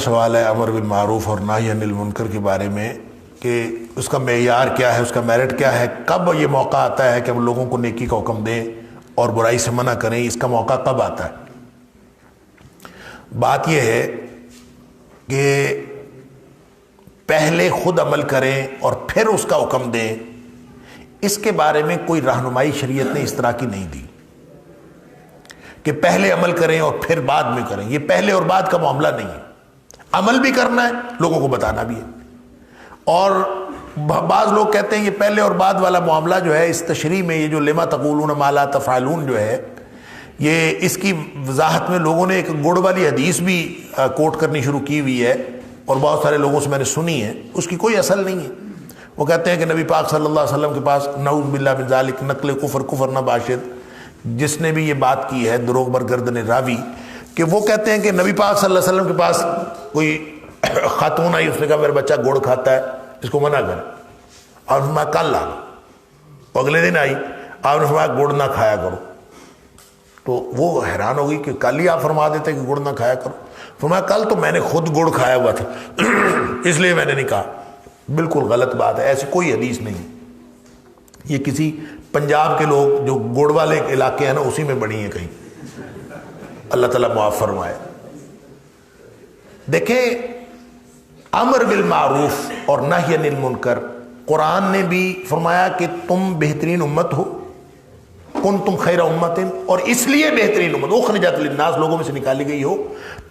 سوال ہے امر بالمعروف اور نہی عن المنکر کے بارے میں کہ اس کا معیار کیا ہے، اس کا میرٹ کیا ہے، کب یہ موقع آتا ہے کہ ہم لوگوں کو نیکی کا حکم دیں اور برائی سے منع کریں، اس کا موقع کب آتا ہے؟ بات یہ ہے کہ پہلے خود عمل کریں اور پھر اس کا حکم دیں، اس کے بارے میں کوئی رہنمائی شریعت نے اس طرح کی نہیں دی کہ پہلے عمل کریں اور پھر بعد میں کریں۔ یہ پہلے اور بعد کا معاملہ نہیں ہے، عمل بھی کرنا ہے، لوگوں کو بتانا بھی ہے۔ اور بعض لوگ کہتے ہیں یہ پہلے اور بعد والا معاملہ جو ہے اس تشریح میں، یہ جو لما تقولون ما لا تفعلون جو ہے، یہ اس کی وضاحت میں لوگوں نے ایک گڑ والی حدیث بھی کوٹ کرنی شروع کی ہوئی ہے، اور بہت سارے لوگوں سے میں نے سنی ہے، اس کی کوئی اصل نہیں ہے۔ وہ کہتے ہیں کہ نبی پاک صلی اللہ علیہ وسلم کے پاس نعوذ باللہ من ذالک نقل کفر نہ باشد، جس نے بھی یہ بات کی ہے دروغ بر گردن راوی، کہ وہ کہتے ہیں کہ نبی پاک صلی اللہ علیہ وسلم کے پاس کوئی خاتون آئی، اس نے کہا میرا بچہ گڑ کھاتا ہے، اس کو منع کر، اور میں کل لا، اگلے دن آئی، آپ نے فرمایا گڑ نہ کھایا کرو، تو وہ حیران ہو گئی کہ کل ہی آپ فرما دیتے کہ گڑ نہ کھایا کرو۔ فرمایا کل تو میں نے خود گڑ کھایا ہوا تھا اس لیے میں نے نہیں کہا۔ بالکل غلط بات ہے، ایسی کوئی حدیث نہیں۔ یہ کسی پنجاب کے لوگ جو گڑ والے علاقے ہیں نا، اسی میں بڑی ہیں کہیں، اللہ تعالیٰ معاف فرمائے۔ دیکھیں، امر بالمعروف اور نہی عن المنکر، قرآن نے بھی فرمایا کہ تم بہترین امت ہو، کنتم خیر امت، اور اس لیے بہترین امت اخرجت للناس، لوگوں میں سے نکالی گئی ہو،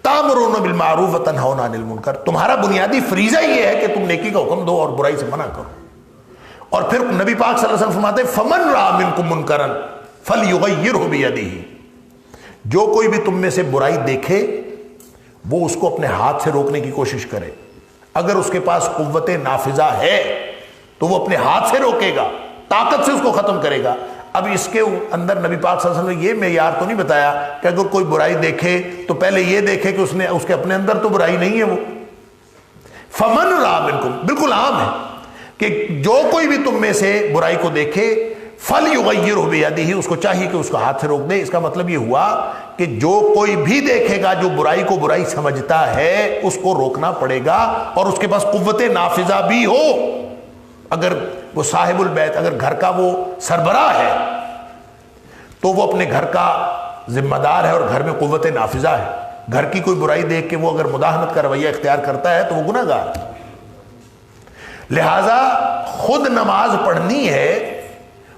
تامرون بالمعروف وتنہون عن المنکر، تمہارا بنیادی فریضہ یہ ہے کہ تم نیکی کا حکم دو اور برائی سے منع کرو۔ اور پھر نبی پاک صلی اللہ علیہ وسلم فرماتے ہیں فمن رأى منکم منکرا فلیغیرہ بیدہ، جو کوئی بھی تم میں سے برائی دیکھے وہ اس کو اپنے ہاتھ سے روکنے کی کوشش کرے۔ اگر اس کے پاس قوت نافذہ ہے تو وہ اپنے ہاتھ سے روکے گا، طاقت سے اس کو ختم کرے گا۔ اب اس کے اندر نبی پاک صلی اللہ علیہ وسلم نے یہ معیار تو نہیں بتایا کہ اگر کوئی برائی دیکھے تو پہلے یہ دیکھے کہ اس کے اپنے اندر تو برائی نہیں ہے۔ وہ فمن رأى منکم بالکل عام ہے کہ جو کوئی بھی تم میں سے برائی کو دیکھے فلیغیرہ بیدہ، اس کو چاہیے کہ اس کو ہاتھ سے روک دے۔ اس کا مطلب یہ ہوا کہ جو کوئی بھی دیکھے گا جو برائی کو برائی سمجھتا ہے، اس کو روکنا پڑے گا، اور اس کے پاس قوت نافذہ بھی ہو۔ اگر وہ صاحب البیت، اگر گھر کا وہ سربراہ ہے تو وہ اپنے گھر کا ذمہ دار ہے اور گھر میں قوت نافذہ ہے۔ گھر کی کوئی برائی دیکھ کے وہ اگر مداہنت کا رویہ اختیار کرتا ہے تو وہ گناہ گار ہے۔ لہٰذا خود نماز پڑھنی ہے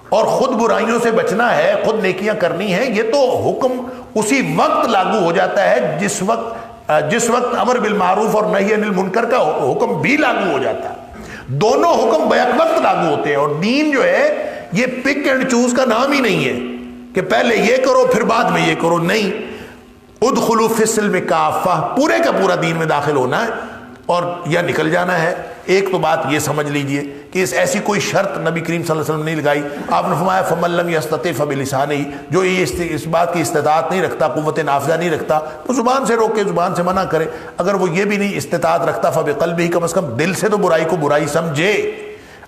اور خود برائیوں سے بچنا ہے، خود نیکیاں کرنی ہیں، یہ تو حکم اسی وقت لاگو ہو جاتا ہے جس وقت امر بالمعروف اور نہی عن المنکر کا حکم بھی لاگو ہو جاتا ہے۔ دونوں حکم بیک وقت لاگو ہوتے ہیں، اور دین جو ہے یہ پک اینڈ چوز کا نام ہی نہیں ہے کہ پہلے یہ کرو پھر بعد میں یہ کرو، نہیں۔ ادخلوا فی السلم کافہ، پورے کا پورا دین میں داخل ہونا ہے اور یا نکل جانا ہے۔ ایک تو بات یہ سمجھ لیجئے کہ ایسی کوئی شرط نبی کریم صلی اللہ علیہ وسلم نے نہیں لگائی۔ آپ نے فرمایا فمن لم یستطع فبلسانہ، جو یہ اس بات کی استطاعت نہیں رکھتا، قوت نافذہ نہیں رکھتا، تو زبان سے روکے، زبان سے منع کرے۔ اگر وہ یہ بھی نہیں استطاعت رکھتا فبقلبہ، کم از کم دل سے تو برائی کو برائی سمجھے۔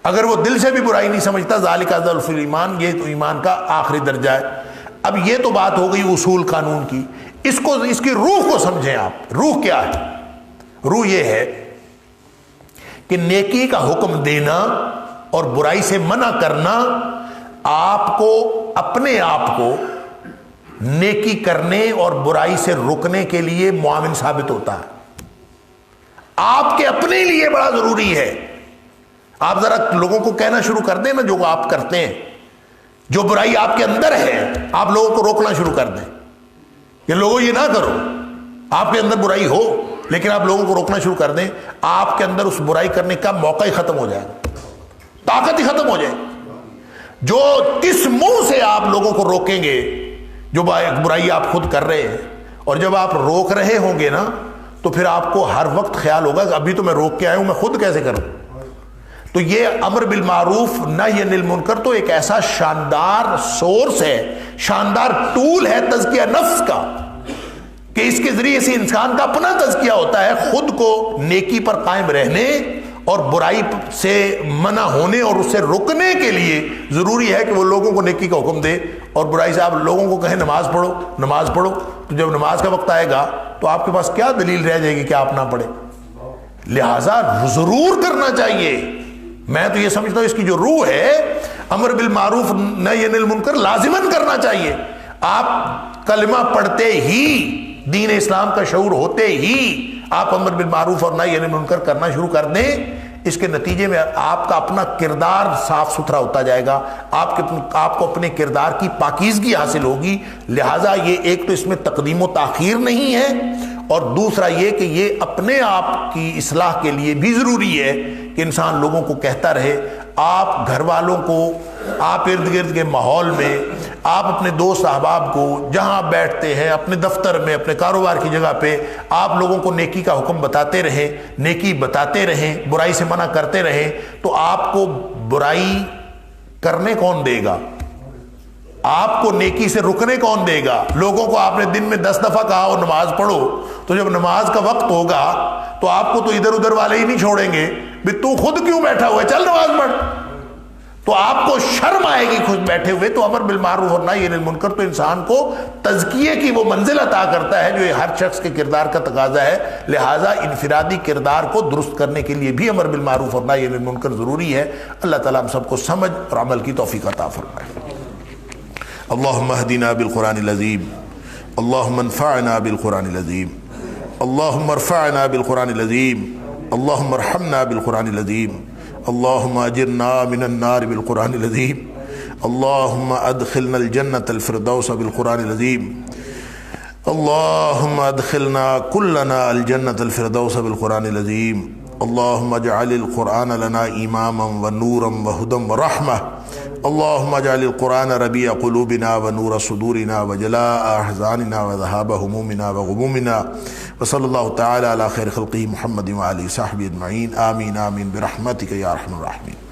اگر وہ دل سے بھی برائی نہیں سمجھتا، ذالک اضعف الایمان، یہ تو ایمان کا آخری درجہ ہے۔ اب یہ تو بات ہو گئی اصول قانون کی، اس کی روح کو سمجھیں آپ۔ روح کیا ہے؟ روح یہ ہے کہ نیکی کا حکم دینا اور برائی سے منع کرنا آپ کو اپنے آپ کو نیکی کرنے اور برائی سے رکنے کے لیے معاون ثابت ہوتا ہے۔ آپ کے اپنے لیے بڑا ضروری ہے۔ آپ ذرا لوگوں کو کہنا شروع کر دیں نا، جو آپ کرتے ہیں، جو برائی آپ کے اندر ہے، آپ لوگوں کو روکنا شروع کر دیں کہ لوگوں یہ نہ کرو۔ آپ کے اندر برائی ہو لیکن آپ لوگوں کو روکنا شروع کر دیں، آپ کے اندر اس برائی کرنے کا موقع ہی ختم ہو جائے گا، طاقت ہی ختم ہو جائے گی۔ جو کس منہ سے آپ لوگوں کو روکیں گے جو برائی آپ خود کر رہے ہیں، اور جب آپ روک رہے ہوں گے نا تو پھر آپ کو ہر وقت خیال ہوگا کہ ابھی تو میں روک کے آیا ہوں، میں خود کیسے کروں۔ تو یہ امر بالمعروف نہی عن المنکر تو ایک ایسا شاندار سورس ہے، شاندار ٹول ہے تزکیہ نفس کا، کہ اس کے ذریعے سے انسان کا اپنا تزکیہ ہوتا ہے، خود کو نیکی پر قائم رہنے اور برائی سے منع ہونے اور اسے رکنے کے لیے ضروری ہے کہ وہ لوگوں کو نیکی کا حکم دے، اور برائی سے آپ لوگوں کو کہیں نماز پڑھو نماز پڑھو، تو جب نماز کا وقت آئے گا تو آپ کے پاس کیا دلیل رہ جائے گی کہ آپ نہ پڑھیں؟ لہٰذا ضرور کرنا چاہیے۔ میں تو یہ سمجھتا ہوں اس کی جو روح ہے امر بالمعروف نہی عن المنکر لازماً کرنا چاہیے۔ آپ کلمہ پڑھتے ہی، دین اسلام کا شعور ہوتے ہی آپ امر بالمعروف اور نہی عن المنکر کرنا شروع کر دیں، اس کے نتیجے میں آپ کا اپنا کردار صاف ستھرا ہوتا جائے گا، آپ کو اپنے کردار کی پاکیزگی حاصل ہوگی۔ لہٰذا یہ ایک تو اس میں تقدیم و تاخیر نہیں ہے، اور دوسرا یہ کہ یہ اپنے آپ کی اصلاح کے لیے بھی ضروری ہے کہ انسان لوگوں کو کہتا رہے۔ آپ گھر والوں کو، آپ ارد گرد کے ماحول میں، آپ اپنے دوست احباب کو جہاں آپ بیٹھتے ہیں، اپنے دفتر میں، اپنے کاروبار کی جگہ پہ، آپ لوگوں کو نیکی کا حکم بتاتے رہیں، نیکی بتاتے رہیں، برائی سے منع کرتے رہیں، تو آپ کو برائی کرنے کون دے گا؟ آپ کو نیکی سے رکنے کون دے گا؟ لوگوں کو آپ نے دن میں 10 دفعہ کہا اور نماز پڑھو، تو جب نماز کا وقت ہوگا تو آپ کو تو ادھر ادھر والے ہی نہیں چھوڑیں گے، بھی تو خود کیوں بیٹھا ہوا ہے، چل نماز پڑھ۔ تو آپ کو شرم آئے گی خود بیٹھے ہوئے۔ تو امر بالمعروف اور نہی عن المنکر تو انسان کو تزکیے کی وہ منزل عطا کرتا ہے جو یہ ہر شخص کے کردار کا تقاضا ہے۔ لہٰذا انفرادی کردار کو درست کرنے کے لیے بھی امر بالمعروف اور نہی عن المنکر ضروری ہے۔ اللہ تعالیٰ ہم سب کو سمجھ اور عمل کی توفیق عطا فرمائے۔ اللہم اہدنا بالقرآن العظیم، اللہم انفعنا بالقرآن العظیم، اللہم ارفعنا بالقرآن العظیم، اللہم ارحمنا بالقرآن العظیم، اللہم اجرنا من النار بالقرآن العظیم، اللہم ادخلنا الجنة الفردوس بالقرآن العظیم، اللہم ادخلنا کلنا الجنة الفردوس بالقرآن العظیم، اللہم اجعل القرآن لنا اماما ونورا وہدى ورحمة، اللہم اجعل القرآن ربیع قلوبنا ونور صدورنا وجلاء احزاننا وذهاب همومنا وغمومنا، وصلی اللہ تعالی علی خیر خلقہ محمد وآلہ وصحبہ اجمعین، آمین آمین برحمتک یا ارحم الراحمین۔